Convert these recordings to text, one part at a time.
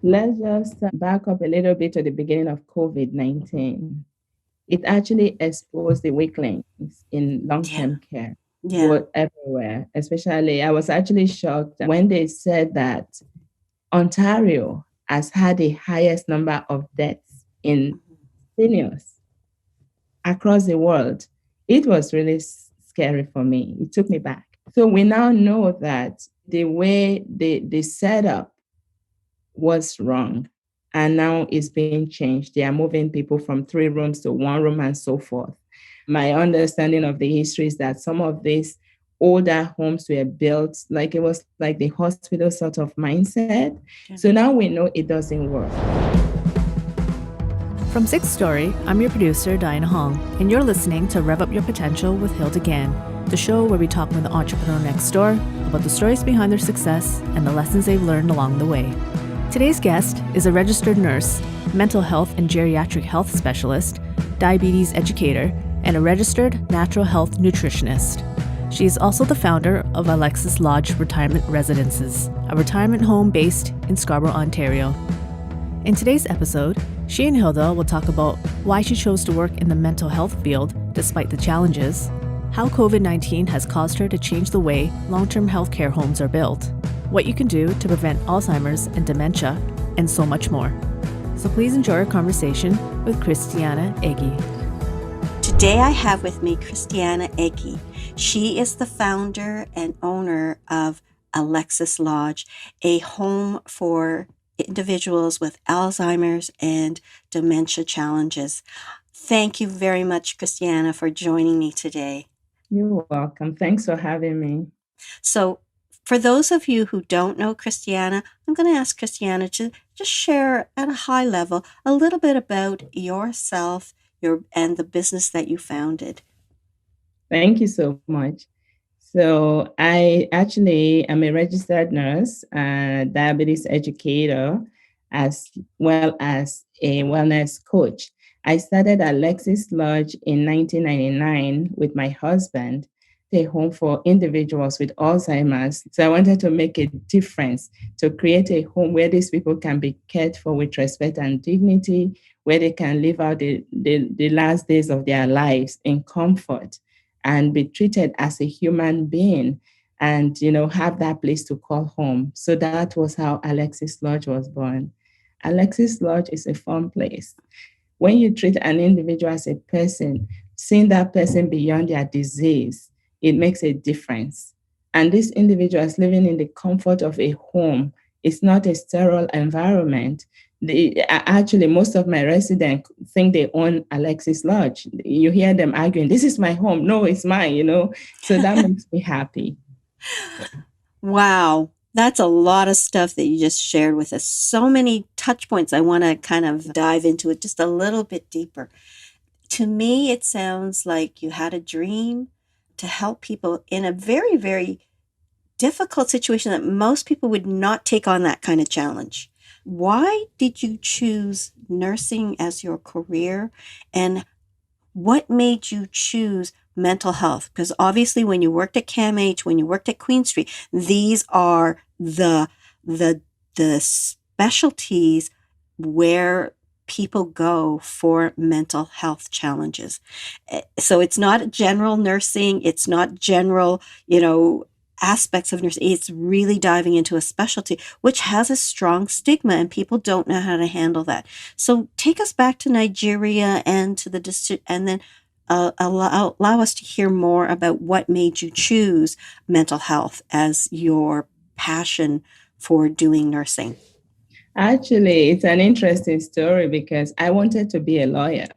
Let's just back up a little bit to the beginning of COVID-19. It actually exposed the weak links in Yeah. long-term care, Yeah. both everywhere. Especially, I was actually shocked when they said that Ontario has had the highest number of deaths in seniors across the world. It was really scary for me. It took me back. So we now know that the way they set up was wrong. And now it's being changed. They are moving people from 3 rooms to 1 room and so forth. My understanding of the history is that some of these older homes were built like it was like the hospital sort of mindset. Yeah. So now we know it doesn't work. From Sixth Story, I'm your producer, Diana Hong, and you're listening to Rev Up Your Potential with Hilda Gann, the show where we talk with the entrepreneur next door about the stories behind their success and the lessons they've learned along the way. Today's guest is a registered nurse, mental health and geriatric health specialist, diabetes educator, and a registered natural health nutritionist. She is also the founder of Alexis Lodge Retirement Residences, a retirement home based in Scarborough, Ontario. In today's episode, she and Hilda will talk about why she chose to work in the mental health field despite the challenges, how COVID-19 has caused her to change the way long-term healthcare homes are built, what you can do to prevent Alzheimer's and dementia, and so much more. So please enjoy our conversation with Christiana Egi. Today I have with me Christiana Egi. She is the founder and owner of Alexis Lodge, a home for individuals with Alzheimer's and dementia challenges. Thank you very much, Christiana, for joining me today. You're welcome. Thanks for having me. So, for those of you who don't know Christiana, I'm going to ask Christiana to just share at a high level a little bit about yourself, and the business that you founded. Thank you so much. So I actually am a registered nurse, diabetes educator, as well as a wellness coach. I started Alexis Lodge in 1999 with my husband, a home for individuals with Alzheimer's. So I wanted to make a difference, to create a home where these people can be cared for with respect and dignity, where they can live out the last days of their lives in comfort and be treated as a human being and have that place to call home. So that was how Alexis Lodge was born. Alexis Lodge is a fun place. When you treat an individual as a person, seeing that person beyond their disease, it makes a difference. And this individual is living in the comfort of a home. It's not a sterile environment. Actually, most of my residents think they own Alexis Lodge. You hear them arguing, this is my home. No, it's mine. So that makes me happy. Wow. That's a lot of stuff that you just shared with us. So many touch points. I want to kind of dive into it just a little bit deeper. To me, it sounds like you had a dream to help people in a very, very difficult situation that most people would not take on that kind of challenge. Why did you choose nursing as your career, and what made you choose mental health? Because obviously when you worked at CAMH, when you worked at Queen Street, these are the specialties where people go for mental health challenges. So it's not general nursing, it's not general, aspects of nursing. It's really diving into a specialty, which has a strong stigma, and people don't know how to handle that. So take us back to Nigeria and to the district, and then allow us to hear more about what made you choose mental health as your passion for doing nursing. Actually, it's an interesting story because I wanted to be a lawyer.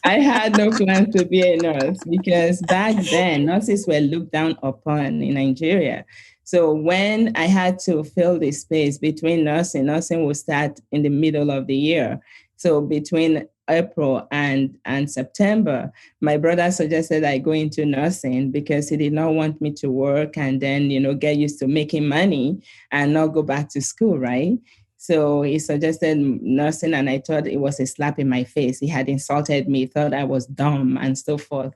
I had no plan to be a nurse because back then nurses were looked down upon in Nigeria. So when I had to fill the space between nursing will start in the middle of the year. So between April and September, my brother suggested I go into nursing because he did not want me to work and then, get used to making money and not go back to school, right? So he suggested nursing, and I thought it was a slap in my face. He had insulted me, thought I was dumb and so forth.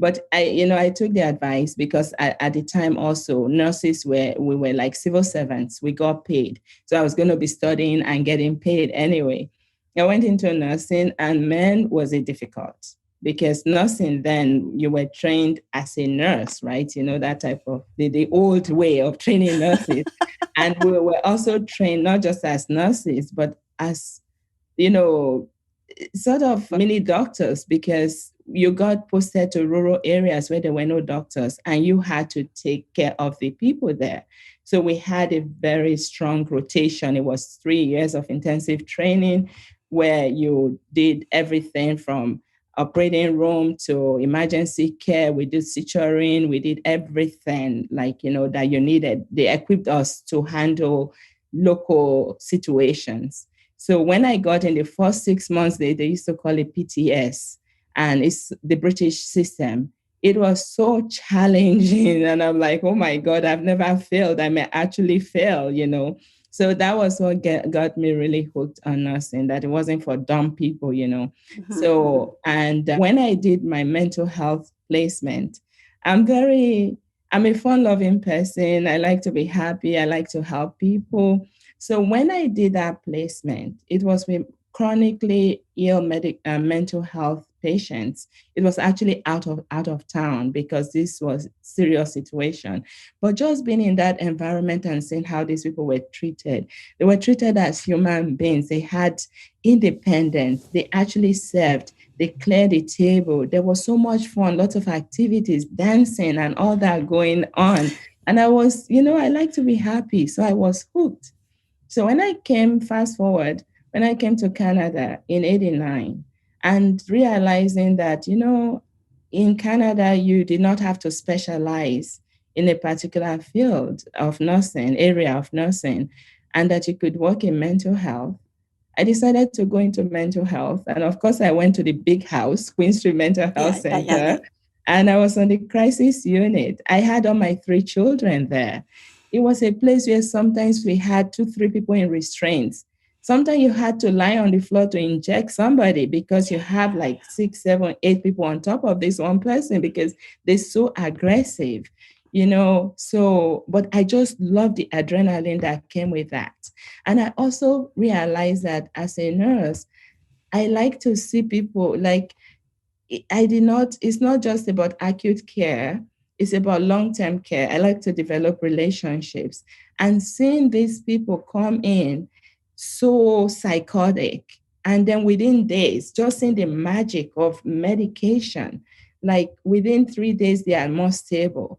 But I took the advice because at the time also nurses we were like civil servants. We got paid. So I was going to be studying and getting paid anyway. I went into nursing, and man, was it difficult, because nursing then you were trained as a nurse, right? That type of the old way of training nurses. And we were also trained not just as nurses, but as, sort of mini doctors, because you got posted to rural areas where there were no doctors, and you had to take care of the people there. So we had a very strong rotation. It was 3 years of intensive training where you did everything from operating room to emergency care. We did suturing. We did everything that you needed. They equipped us to handle local situations. So when I got in the first 6 months, they used to call it PTS, and it's the British system. It was so challenging. And I'm like, oh my God, I've never failed. I may actually fail. So that was what got me really hooked on nursing, that it wasn't for dumb people. So, and when I did my mental health placement, I'm a fun-loving person. I like to be happy. I like to help people. So when I did that placement, it was with chronically ill mental health patients. It was actually out of town, because this was serious situation. But just being in that environment and seeing how these people were treated, they were treated as human beings. They had independence. They actually served. They cleared the table. There was so much fun, lots of activities, dancing and all that going on. And I was, I like to be happy. So I was hooked. So fast forward, when I came to Canada in 89, and realizing that, in Canada, you did not have to specialize in a particular field of nursing, area of nursing, and that you could work in mental health, I decided to go into mental health. And of course, I went to the big house, Queen Street Mental Health Center, and I was on the crisis unit. I had all my 3 children there. It was a place where sometimes we had 2, 3 people in restraints. Sometimes you had to lie on the floor to inject somebody, because you have like 6, 7, 8 people on top of this one person, because they're so aggressive. So, but I just love the adrenaline that came with that. And I also realized that as a nurse, I like to see people it's not just about acute care, it's about long-term care. I like to develop relationships, and seeing these people come in so psychotic, and then within days, just seeing the magic of medication, like within 3 days, they are more stable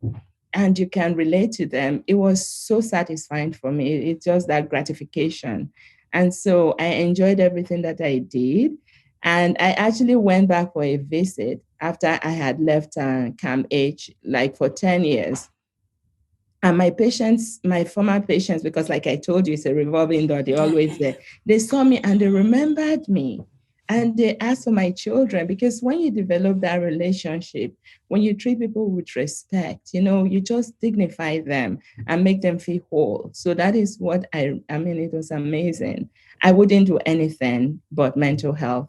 and you can relate to them. It was so satisfying for me. It's just that gratification. And so I enjoyed everything that I did. And I actually went back for a visit after I had left Camp H, like for 10 years. And my former patients, because like I told you, it's a revolving door, they're always there. They saw me and they remembered me. And they asked for my children, because when you develop that relationship, when you treat people with respect, you just dignify them and make them feel whole. So that is what I mean, it was amazing. I wouldn't do anything but mental health.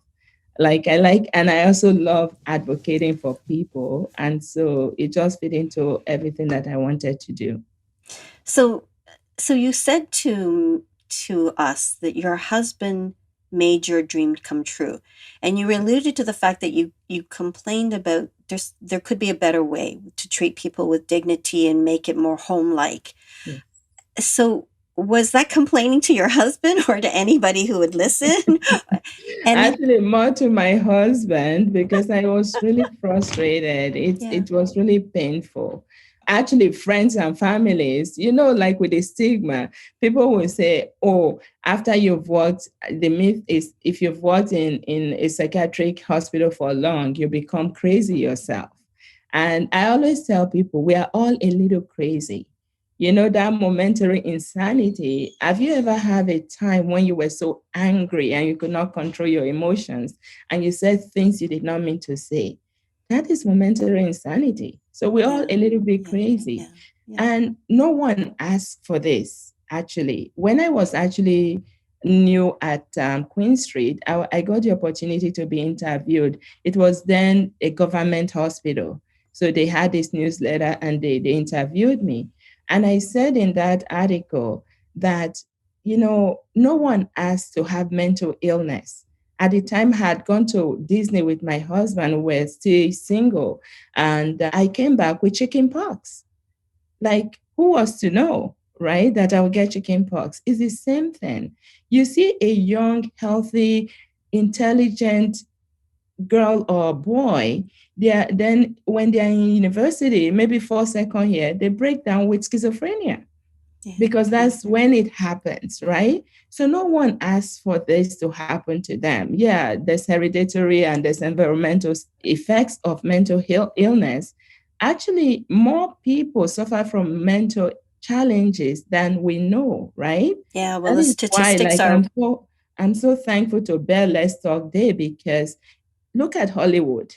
And I also love advocating for people. And so it just fit into everything that I wanted to do. So you said to us that your husband made your dream come true. And you alluded to the fact that you complained about there could be a better way to treat people with dignity and make it more home-like. Yes. So was that complaining to your husband or to anybody who would listen? Actually, more to my husband, because I was really frustrated. It was really painful. Actually, friends and families, like with the stigma, people will say, oh, after you've worked, the myth is if you've worked in a psychiatric hospital for long, you become crazy yourself. And I always tell people, we are all a little crazy. That momentary insanity. Have you ever had a time when you were so angry and you could not control your emotions and you said things you did not mean to say? That is momentary insanity. So we're all a little bit crazy. And no one asked for this, actually. When I was actually new at Queen Street, I got the opportunity to be interviewed. It was then a government hospital. So they had this newsletter and they interviewed me. And I said in that article that, no one asked to have mental illness. At the time, I had gone to Disney with my husband. We were still single. And I came back with chicken pox. Like, who was to know, right, that I would get chicken pox? It's the same thing. You see a young, healthy, intelligent girl or boy, then when they're in university, maybe for second year, they break down with schizophrenia because that's when it happens, right? So no one asks for this to happen to them. Yeah, there's hereditary and there's environmental effects of mental illness. Actually, more people suffer from mental challenges than we know, right? Yeah, well, That the is why, statistics are. I'm so thankful to Bear Let's Talk Day, because look at Hollywood.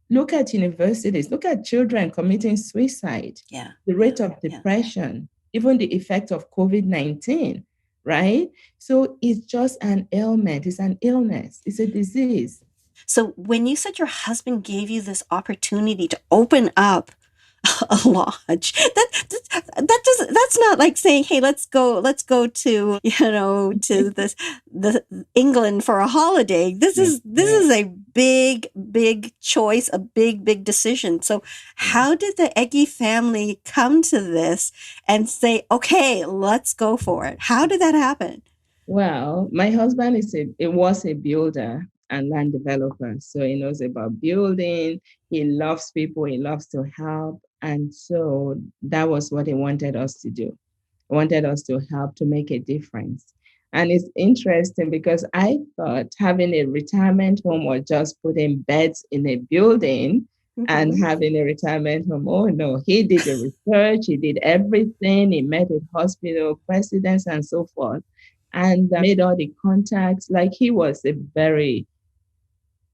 Look at universities. Look at children committing suicide. Yeah. The rate of depression, even the effect of COVID-19, right? So it's just an ailment. It's an illness. It's a disease. So when you said your husband gave you this opportunity to open up a lodge, that's not like saying, hey, let's go to the England for a holiday. This is a big choice, a big decision. So how did the Egi family come to this and say, okay, let's go for it? How did that happen? Well, my husband was a builder and land developer. So he knows about building. He loves people. He loves to help. And so that was what he wanted us to do. He wanted us to help to make a difference. And it's interesting because I thought having a retirement home was just putting beds in a building and having a retirement home. Oh, no, he did the research. He did everything. He met with hospital presidents and so forth, and made all the contacts. Like, he was a very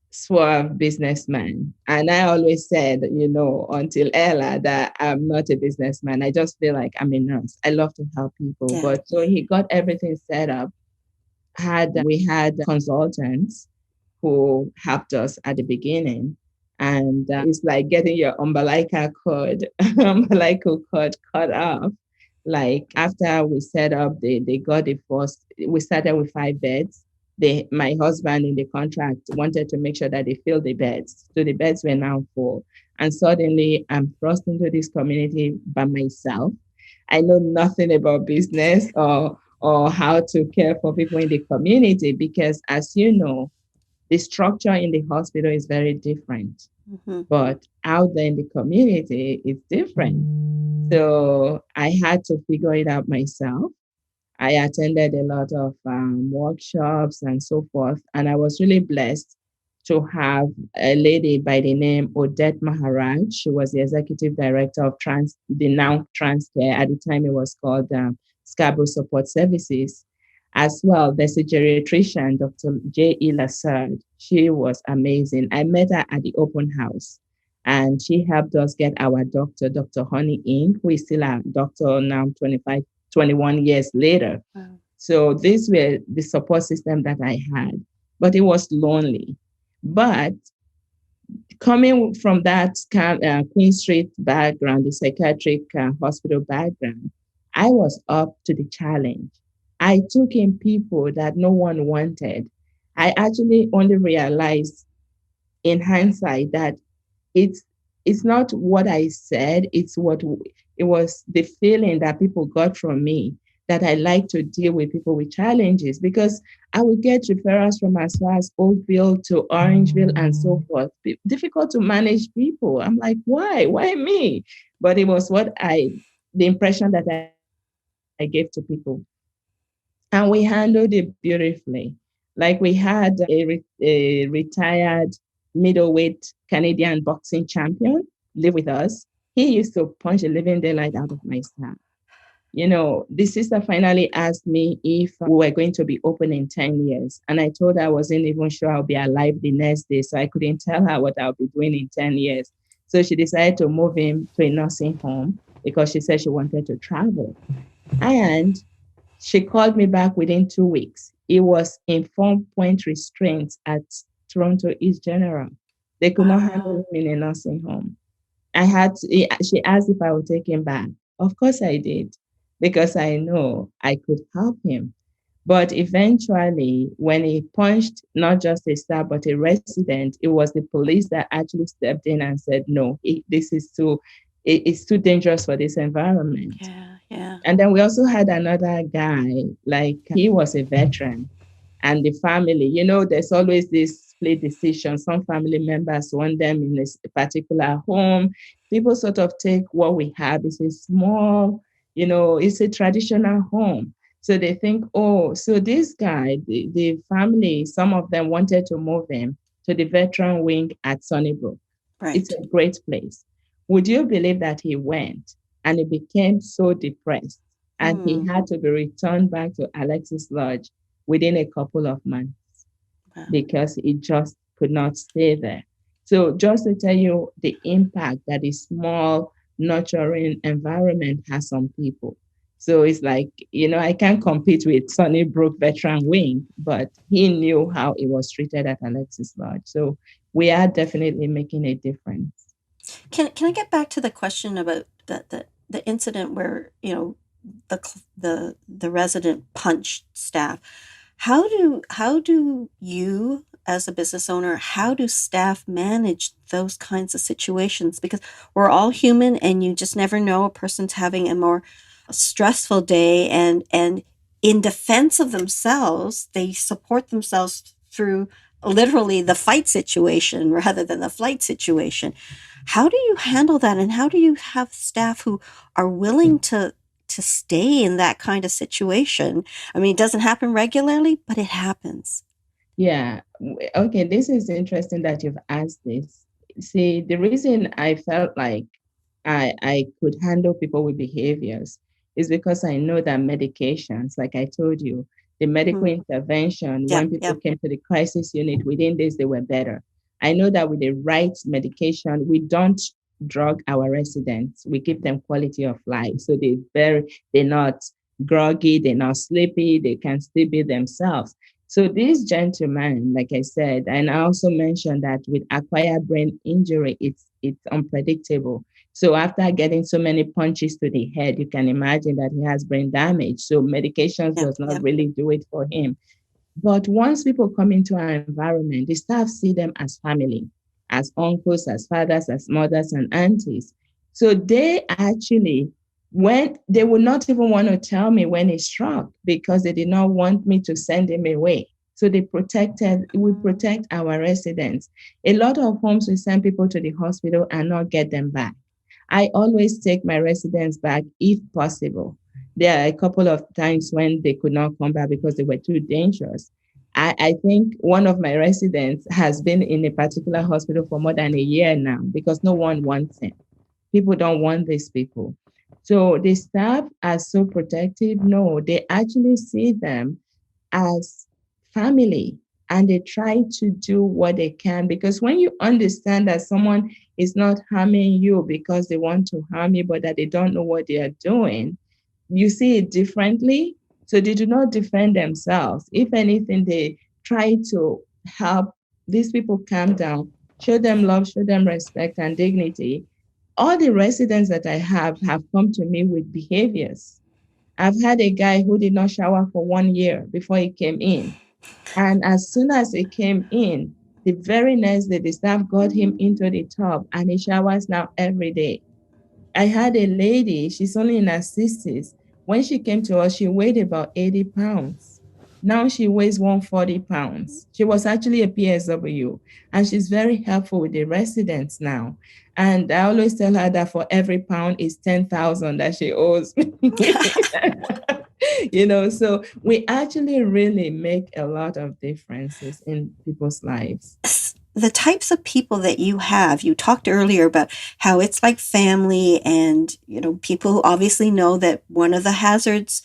suave businessman. And I always said, until Ella, that I'm not a businessman. I just feel like I'm a nurse. I love to help people. Yeah. But so he got everything set up. We had consultants who helped us at the beginning. And it's like getting your umbilical cord cut off. Like, after we set up, they got the first, we started with 5 beds. My husband in the contract wanted to make sure that they filled the beds. So the beds were now full. And suddenly I'm thrust into this community by myself. I know nothing about business or how to care for people in the community, because, as you know, the structure in the hospital is very different. But out there in the community, it's different. So I had to figure it out myself. I attended a lot of workshops and so forth. And I was really blessed to have a lady by the name Odette Maharaj. She was the executive director of the now Transcare. At the time, it was called Scarborough Support Services. As well, there's a geriatrician, Dr. J.E. Lassard. She was amazing. I met her at the open house, and she helped us get our doctor, Dr. Honey In, who is still a doctor now, 21 years later. Wow. So these were the support system that I had, but it was lonely. But coming from that Queen Street background, the psychiatric hospital background, I was up to the challenge. I took in people that no one wanted. I actually only realized in hindsight that it's not what I said, it was the feeling that people got from me, that I like to deal with people with challenges, because I would get referrals from as far as Oakville to Orangeville and so forth. Difficult to manage people. I'm like, why me? But it was the impression that I gave to people. And we handled it beautifully. Like, we had a retired middleweight Canadian boxing champion live with us. He used to punch the living daylight out of my staff. The sister finally asked me if we were going to be open in 10 years. And I told her I wasn't even sure I'll be alive the next day. So I couldn't tell her what I'll be doing in 10 years. So she decided to move him to a nursing home because she said she wanted to travel. And she called me back within 2 weeks. It was informed point restraints at Toronto East General. They could not handle him in a nursing home. she asked if I would take him back. Of course I did, because I know I could help him. But eventually, when he punched not just a staff, but a resident, it was the police that actually stepped in and said, no, it's too dangerous for this environment. Yeah, yeah. And then we also had another guy, like he was a veteran, and the family, there's always this split decision. Some family members want them in a particular home. People sort of take what we have. It's a small, it's a traditional home. So they think, oh, so this guy, the family, some of them wanted to move him to the veteran wing at Sunnybrook. Right. It's a great place. Would you believe that he went and he became so depressed and he had to be returned back to Alexis Lodge within a couple of months? Wow. Because he just could not stay there. So just to tell you the impact that a small, nurturing environment has on people. So it's like, I can't compete with Sunnybrook Veteran Wing, but he knew how it was treated at Alexis Lodge. So we are definitely making a difference. Can I get back to the question about the incident where, the resident punched staff? How do you, as a business owner, how do staff manage those kinds of situations? Because we're all human, and you just never know. A person's having a more stressful day, and in defense of themselves, they support themselves through literally the fight situation rather than the flight situation. How do you handle that, and how do you have staff who are willing to stay in that kind of situation? I mean, it doesn't happen regularly, but it happens. Yeah. Okay. This is interesting that you've asked this. See, the reason I felt like I could handle people with behaviors is because I know that medications, like I told you, the medical intervention, when people came to the crisis unit, within days, they were better. I know that with the right medication, we don't drug our residents. We give them quality of life. So they're not groggy, they're not sleepy, they can still be themselves. So this gentleman, like I said, and I also mentioned that with acquired brain injury, it's unpredictable. So after getting so many punches to the head, you can imagine that he has brain damage. So medications does not really do it for him. But once people come into our environment, the staff see them as family, as uncles, as fathers, as mothers and aunties. So they actually, when they would not even want to tell me when he struck, because they did not want me to send him away. So we protect our residents. A lot of homes, we send people to the hospital and not get them back. I always take my residents back if possible. There are a couple of times when they could not come back because they were too dangerous. I think one of my residents has been in a particular hospital for more than a year now because no one wants him. People don't want these people. So the staff are so protective. No, they actually see them as family, and they try to do what they can, because when you understand that someone is not harming you because they want to harm you, but that they don't know what they are doing, you see it differently. So they do not defend themselves. If anything, they try to help these people calm down, show them love, show them respect and dignity. All the residents that I have come to me with behaviors. I've had a guy who did not shower for 1 year before he came in. And as soon as he came in, the very next day, the staff got him into the tub and he showers now every day. I had a lady, she's only in her 60s. When she came to us, she weighed about 80 pounds. Now she weighs 140 pounds. She was actually a PSW, and she's very helpful with the residents now. And I always tell her that for every pound is 10,000 that she owes me. So we actually really make a lot of differences in people's lives. The types of people that you have, you talked earlier about how it's like family, and, people who obviously know that one of the hazards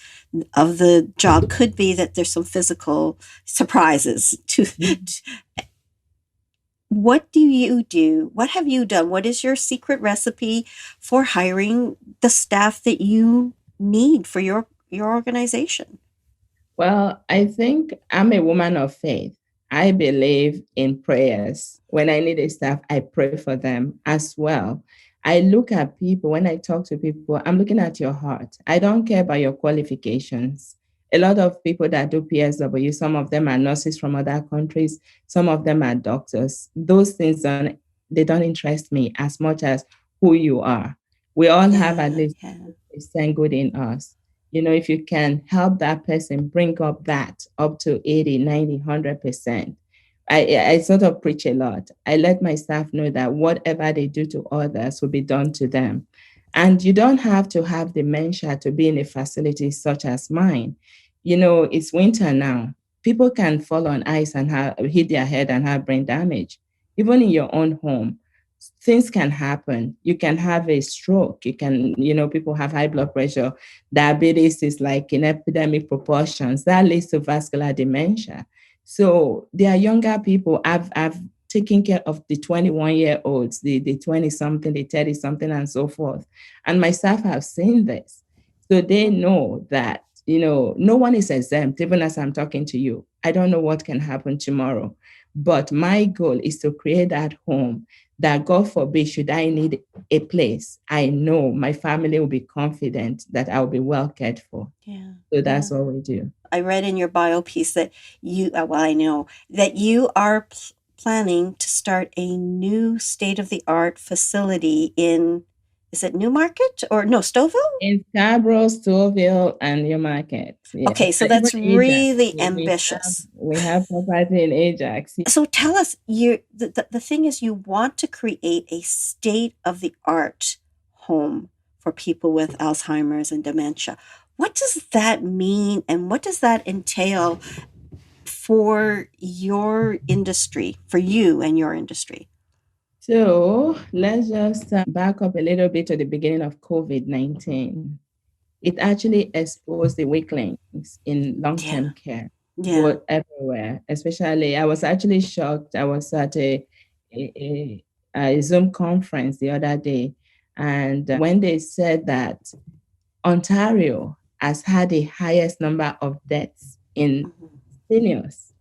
of the job could be that there's some physical surprises. What do you do? What have you done? What is your secret recipe for hiring the staff that you need for your organization? Well, I think I'm a woman of faith. I believe in prayers. When I need a staff, I pray for them as well. I look at people, when I talk to people, I'm looking at your heart. I don't care about your qualifications. A lot of people that do PSW, some of them are nurses from other countries, some of them are doctors. Those things they don't interest me as much as who you are. We all have at Yeah, least yeah, 10% good in us. If you can help that person bring up that up to 80, 90, 100%. I sort of preach a lot. I let my staff know that whatever they do to others will be done to them. And you don't have to have dementia to be in a facility such as mine. It's winter now. People can fall on ice and hit their head and have brain damage. Even in your own home, things can happen. You can have a stroke. People have high blood pressure. Diabetes is like in epidemic proportions. That leads to vascular dementia. So there are younger people. I've taken care of the 21-year-olds, the 20-something, the 30-something, and so forth. And my staff have seen this. So they know that, no one is exempt, even as I'm talking to you. I don't know what can happen tomorrow. But my goal is to create that home that, God forbid, should I need a place, I know my family will be confident that I'll be well cared for. yeah. So that's what we do. I read in your bio piece that I know that you are planning to start a new state-of-the-art facility in, is it Newmarket or no, Stouffville? In Scarborough, Stouffville, and Newmarket. Yeah. Okay, so Even that's Ajax. really We have, ambitious. we have property in Ajax. So tell us, the thing is, you want to create a state-of-the-art home for people with Alzheimer's and dementia. What does that mean, and what does that entail for your industry, for you and your industry? So let's just back up a little bit to the beginning of COVID-19. It actually exposed the weaklings in long-term Yeah, care, yeah. both everywhere. Especially, I was actually shocked. I was at a, a Zoom conference the other day, and when they said that Ontario has had the highest number of deaths in Mhm. seniors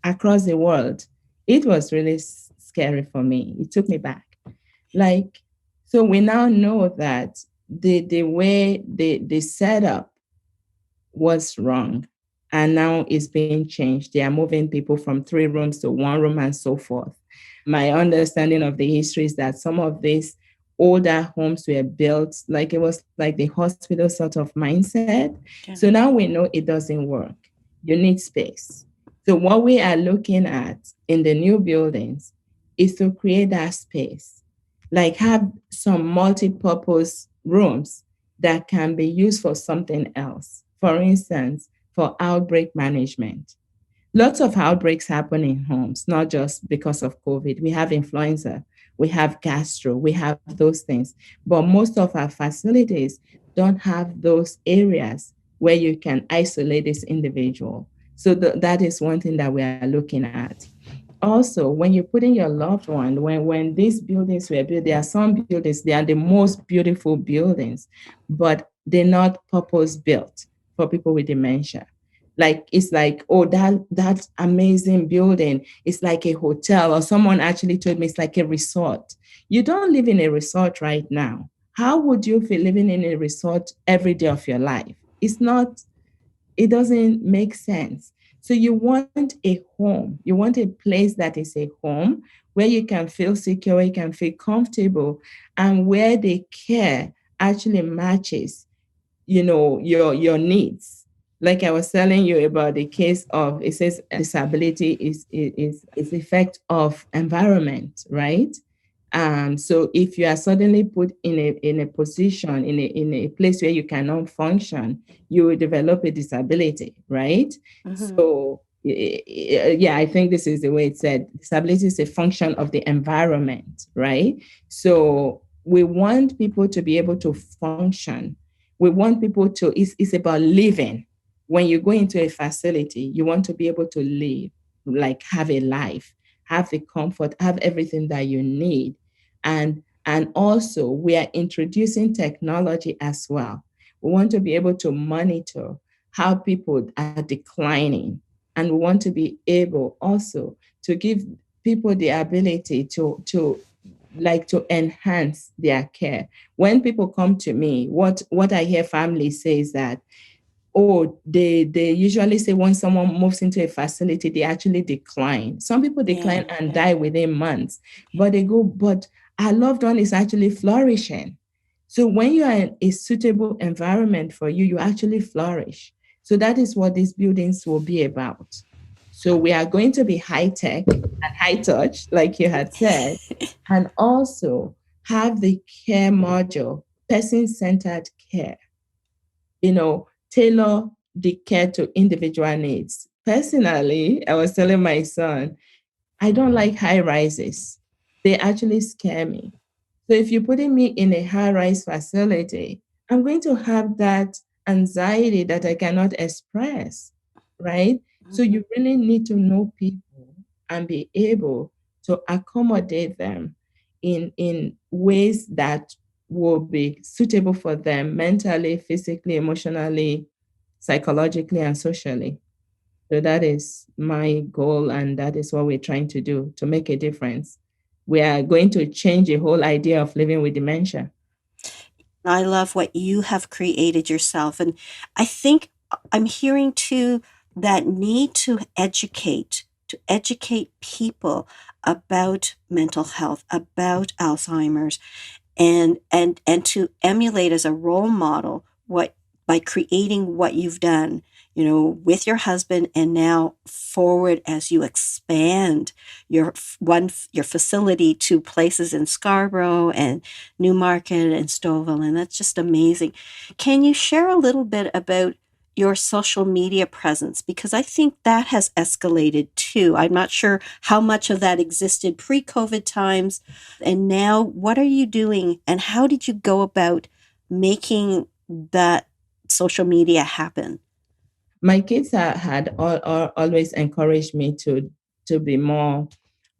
across the world, it was really scary for me. It took me back. Like, so we now know that the way the setup was wrong, and now it's being changed. They are moving people from 3 rooms to 1 room and so forth. My understanding of the history is that some of these older homes were built like it was like the hospital sort of mindset. Yeah. So now we know it doesn't work. You need space. So what we are looking at in the new buildings is to create that space, like have some multi-purpose rooms that can be used for something else. For instance, for outbreak management. Lots of outbreaks happen in homes, not just because of COVID. We have influenza, we have gastro, we have those things. But most of our facilities don't have those areas where you can isolate this individual. So that is one thing that we are looking at. Also, when you're putting your loved one, when these buildings were built, there are some buildings, they are the most beautiful buildings, but they're not purpose built for people with dementia. Like it's like, oh, that amazing building is like a hotel, or someone actually told me it's like a resort. You don't live in a resort right now. How would you feel living in a resort every day of your life? It doesn't make sense. So you want a home, you want a place that is a home where you can feel secure, you can feel comfortable, and where the care actually matches, your needs. Like I was telling you about the case of, it says disability is effect of environment, right? So if you are suddenly put in a position, in a place where you cannot function, you will develop a disability, right? Mhm. So yeah, I think this is the way it said. Disability is a function of the environment, right? So we want people to be able to function. We want people to, it's about living. When you go into a facility, you want to be able to live, like have a life, have the comfort, have everything that you need. And also we are introducing technology as well. We want to be able to monitor how people are declining. And we want to be able also to give people the ability to like to enhance their care. When people come to me, what I hear families say is that, oh, they usually say when someone moves into a facility, they actually decline. Some people decline and die within months, but they go, but our loved one is actually flourishing. So when you are in a suitable environment for you, you actually flourish. So that is what these buildings will be about. So we are going to be high tech and high touch, like you had said, and also have the care module, person-centered care, tailor the care to individual needs. Personally, I was telling my son, I don't like high rises. They actually scare me. So if you're putting me in a high rise facility, I'm going to have that anxiety that I cannot express, right? So you really need to know people and be able to accommodate them in ways that will be suitable for them mentally, physically, emotionally, psychologically, and socially. So that is my goal, and that is what we're trying to do to make a difference. We are going to change the whole idea of living with dementia. I love what you have created yourself. And I think I'm hearing too that need to educate people about mental health, about Alzheimer's, and to emulate as a role model what by creating what you've done, with your husband, and now forward as you expand your facility to places in Scarborough and Newmarket and Stouffville, and that's just amazing. Can you share a little bit about your social media presence? Because I think that has escalated too. I'm not sure how much of that existed pre-COVID times. And now, what are you doing, and how did you go about making that social media happen? My kids had always encouraged me to be more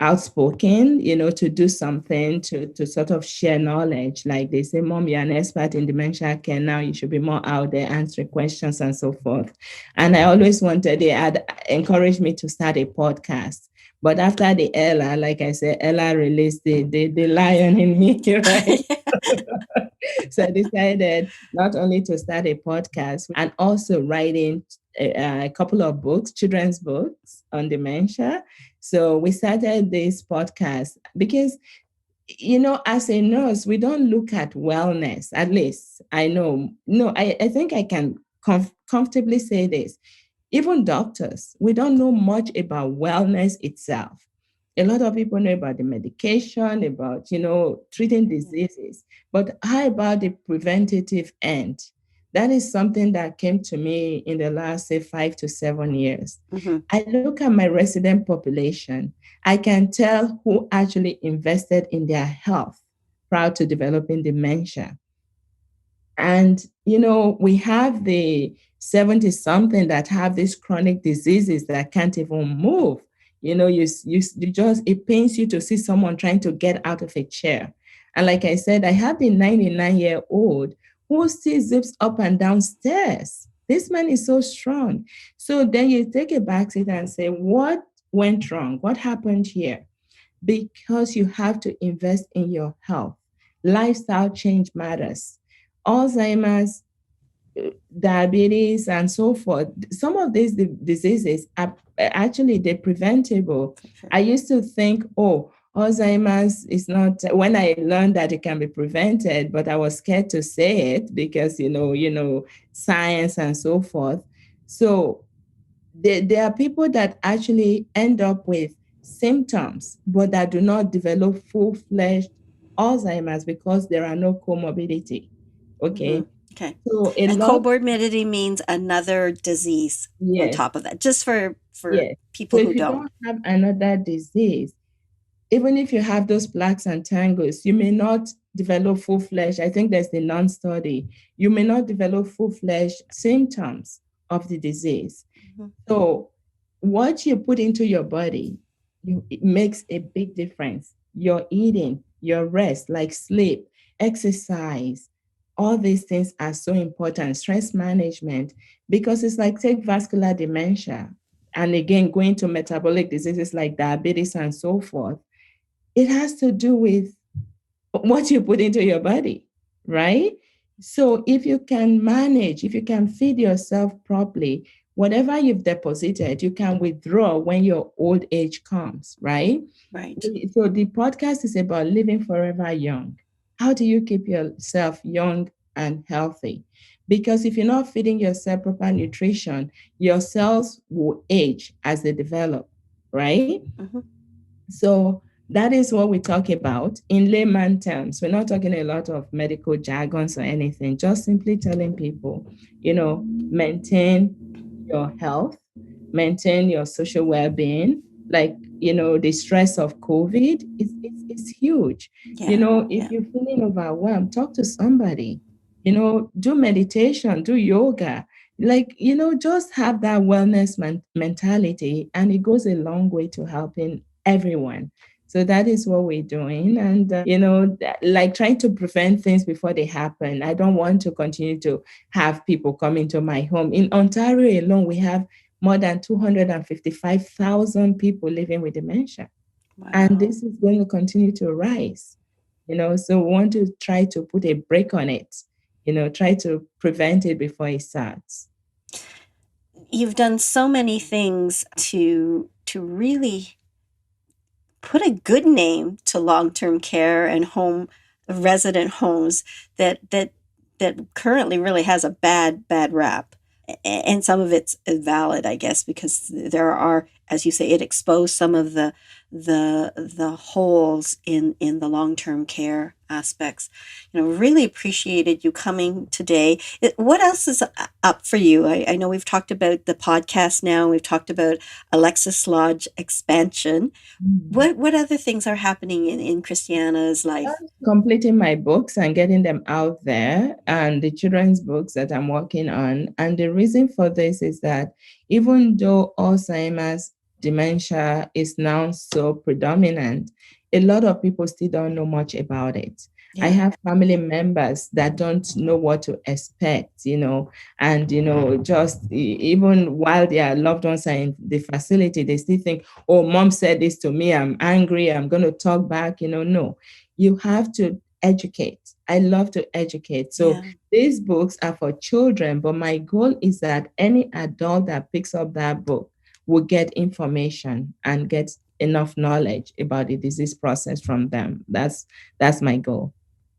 outspoken, to do something, to sort of share knowledge. Like they say, Mom, you're an expert in dementia care now. You should be more out there answering questions and so forth. And I always wanted, they had encouraged me to start a podcast. But after the Ella, like I said, Ella released the lion in me, right? So I decided not only to start a podcast and also writing a couple of books, children's books on dementia. So we started this podcast because, as a nurse, we don't look at wellness. At least I know. No, I think I can comfortably say this. Even doctors, we don't know much about wellness itself. A lot of people know about the medication, about, treating diseases, but how about the preventative end? That is something that came to me in the last, say, 5 to 7 years. Mm-hmm. I look at my resident population. I can tell who actually invested in their health prior to developing dementia. And, we have the 70 something that have these chronic diseases that can't even move. You just, it pains you to see someone trying to get out of a chair. And like I said, I have the 99-year-old who still zips up and down stairs. This man is so strong. So then you take a back seat and say, what went wrong? What happened here? Because you have to invest in your health. Lifestyle change matters. Alzheimer's, diabetes, and so forth. Some of these diseases are actually they're preventable. Sure. I used to think, oh, Alzheimer's is not, when I learned that it can be prevented, but I was scared to say it because, science and so forth. So there are people that actually end up with symptoms, but that do not develop full-fledged Alzheimer's because there are no comorbidity. Okay. Mm-hmm. Okay. So and comorbidity means another disease on yes, top of that, just for yes. people So who if you don't have another disease, even if you have those plaques and tangles, you may not develop full-fledged. I think there's the non-study. You may not develop full-fledged symptoms of the disease. Mm-hmm. So what you put into your body, it makes a big difference. Your eating, your rest, like sleep, exercise, all these things are so important. Stress management, because it's like take vascular dementia, and again, going to metabolic diseases like diabetes and so forth. It has to do with what you put into your body, right? So if you can manage, if you can feed yourself properly, whatever you've deposited, you can withdraw when your old age comes, right? Right. So the podcast is about living forever young. How do you keep yourself young and healthy? Because if you're not feeding yourself proper nutrition, your cells will age as they develop, right? Mm-hmm. So that is what we talk about in layman terms. We're not talking a lot of medical jargons or anything, just simply telling people, maintain your health, maintain your social well-being. Like, the stress of COVID is huge. Yeah. If you're feeling overwhelmed, talk to somebody, do meditation, do yoga, like, just have that wellness mentality, and it goes a long way to helping everyone. So that is what we're doing. And, like trying to prevent things before they happen. I don't want to continue to have people come into my home. In Ontario alone, we have more than 255,000 people living with dementia. Wow. And this is going to continue to rise. So we want to try to put a break on it, try to prevent it before it starts. You've done so many things to really put a good name to long-term care and home resident homes that currently really has a bad rap. And some of it's valid, I guess, because there are, as you say, it exposed some of the holes in the long-term care aspects. Really appreciated you coming today. What else is up for you? I know we've talked about the podcast now. We've talked about Alexis Lodge expansion. What other things are happening in Christiana's life? Completing my books and getting them out there, and the children's books that I'm working on. And the reason for this is that even though Alzheimer's, dementia is now so predominant, a lot of people still don't know much about it. Yeah. I have family members that don't know what to expect, and, just even while their loved ones are in the facility, they still think, oh, mom said this to me, I'm angry, I'm going to talk back, no. You have to educate. I love to educate. So these books are for children, but my goal is that any adult that picks up that book will get information and get enough knowledge about the disease process from them. That's my goal.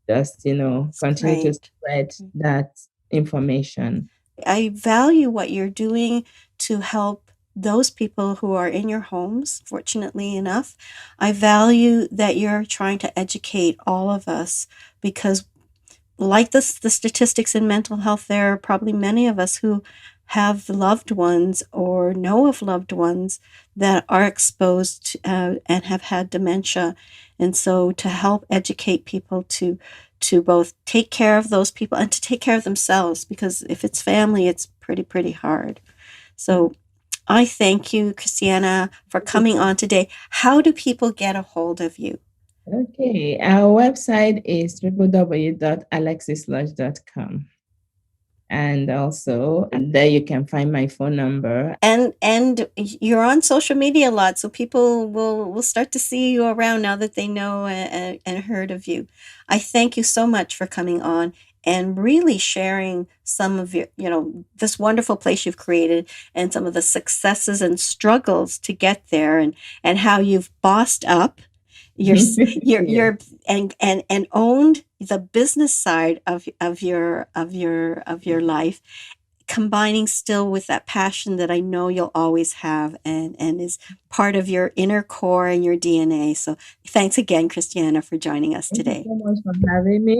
Just, continue to spread that information. I value what you're doing to help those people who are in your homes, fortunately enough. I value that you're trying to educate all of us, because like the statistics in mental health, there are probably many of us who have loved ones or know of loved ones that are exposed and have had dementia. And so to help educate people to both take care of those people and to take care of themselves, because if it's family, it's pretty hard. So I thank you, Christiana, for coming on today. How do people get a hold of you? Okay, our website is www.alexislodge.com. And also there you can find my phone number. And you're on social media a lot, so people will start to see you around now that they know and heard of you. I thank you so much for coming on and really sharing some of your, this wonderful place you've created and some of the successes and struggles to get there, and how you've bossed up your and owned the business side of your life, combining still with that passion that I know you'll always have and is part of your inner core and your DNA. So thanks again, Christiana, for joining us today. Thank you so much for having me.